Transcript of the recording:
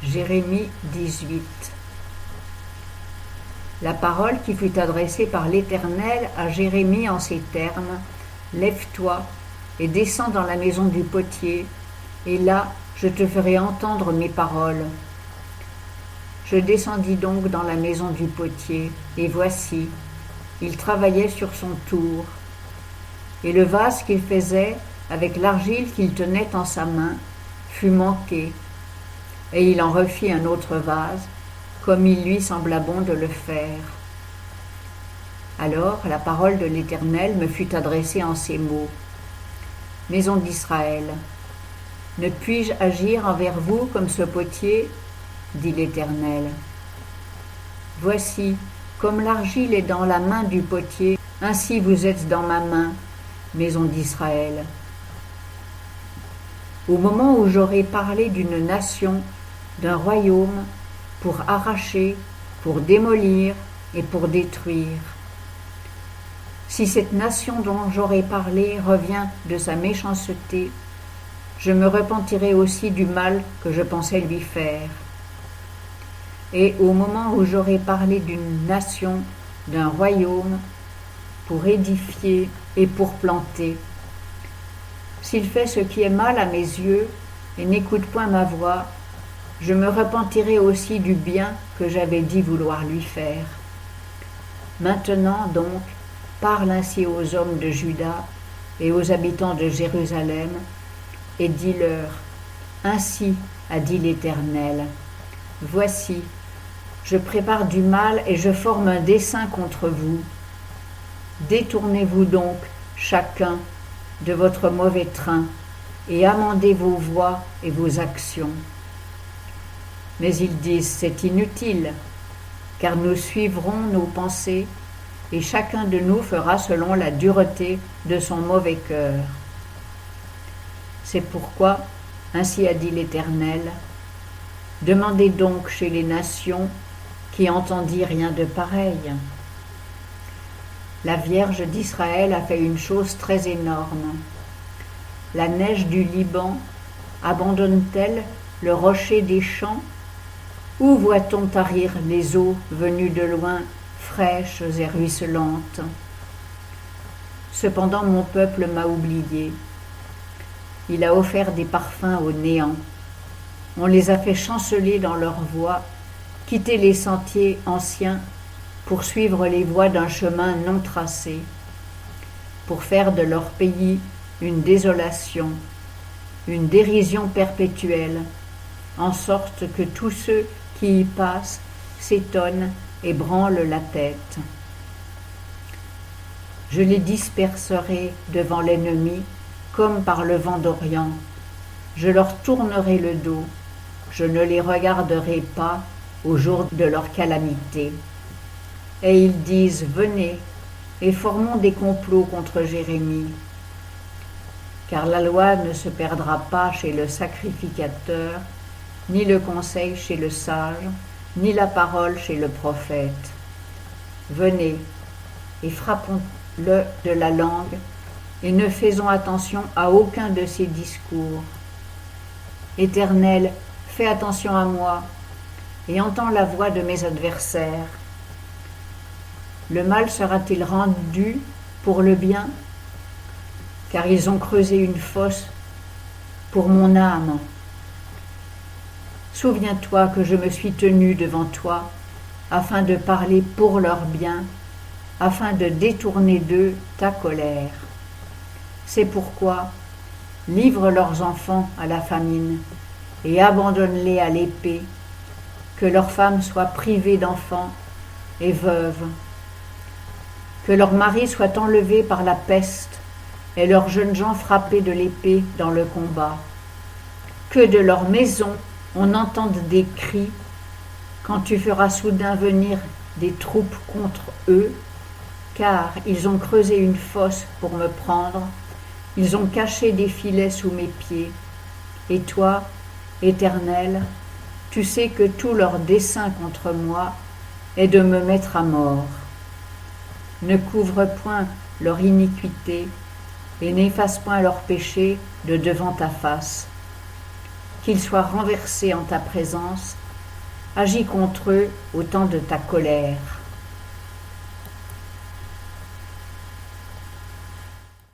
Jérémie 18. La parole qui fut adressée par l'Éternel à Jérémie en ces termes: Lève-toi et descends dans la maison du potier, et là je te ferai entendre mes paroles. Je descendis donc dans la maison du potier, et voici, il travaillait sur son tour. Et le vase qu'il faisait, avec l'argile qu'il tenait en sa main, fut manqué. Et il en refit un autre vase, comme il lui sembla bon de le faire. Alors la parole de l'Éternel me fut adressée en ces mots: Maison d'Israël, ne puis-je agir envers vous comme ce potier, dit l'Éternel. Voici, comme l'argile est dans la main du potier, ainsi vous êtes dans ma main, maison d'Israël. Au moment où j'aurai parlé d'une nation, d'un royaume, pour arracher, pour démolir et pour détruire. Si cette nation dont j'aurai parlé revient de sa méchanceté, je me repentirai aussi du mal que je pensais lui faire. Et au moment où j'aurai parlé d'une nation, d'un royaume, pour édifier et pour planter, s'il fait ce qui est mal à mes yeux et n'écoute point ma voix, je me repentirai aussi du bien que j'avais dit vouloir lui faire. Maintenant donc, parle ainsi aux hommes de Juda et aux habitants de Jérusalem, et dis-leur: Ainsi a dit l'Éternel, voici, je prépare du mal et je forme un dessein contre vous. Détournez-vous donc, chacun, de votre mauvais train, et amendez vos voies et vos actions. Mais ils disent: c'est inutile, car nous suivrons nos pensées, et chacun de nous fera selon la dureté de son mauvais cœur. C'est pourquoi, ainsi a dit l'Éternel, demandez donc chez les nations qui entendit rien de pareil. La Vierge d'Israël a fait une chose très énorme. La neige du Liban abandonne-t-elle le rocher des champs? Où voit-on tarir les eaux venues de loin, fraîches et ruisselantes? Cependant mon peuple m'a oublié. Il a offert des parfums au néant. On les a fait chanceler dans leurs voies, quitter les sentiers anciens pour suivre les voies d'un chemin non tracé, pour faire de leur pays une désolation, une dérision perpétuelle, en sorte que tous ceux qui y passent s'étonnent et branlent la tête. Je les disperserai devant l'ennemi comme par le vent d'Orient. Je leur tournerai le dos, je ne les regarderai pas au jour de leur calamité. Et ils disent: venez, et formons des complots contre Jérémie. Car la loi ne se perdra pas chez le sacrificateur, ni le conseil chez le sage, ni la parole chez le prophète. Venez, et frappons-le de la langue, et ne faisons attention à aucun de ses discours. Éternel, fais attention à moi, et entends la voix de mes adversaires. Le mal sera-t-il rendu pour le bien? Car ils ont creusé une fosse pour mon âme. Souviens-toi que je me suis tenu devant toi, afin de parler pour leur bien, afin de détourner d'eux ta colère. C'est pourquoi livre leurs enfants à la famine, et abandonne-les à l'épée, que leurs femmes soient privées d'enfants et veuves, que leurs maris soient enlevés par la peste, et leurs jeunes gens frappés de l'épée dans le combat. Que de leur maison on entende des cris, quand tu feras soudain venir des troupes contre eux, car ils ont creusé une fosse pour me prendre, ils ont caché des filets sous mes pieds. Et toi, Éternel, tu sais que tout leur dessein contre moi est de me mettre à mort. Ne couvre point leur iniquité, et n'efface point leur péché de devant ta face. qu'ils soient renversés en ta présence, agis contre eux au temps de ta colère.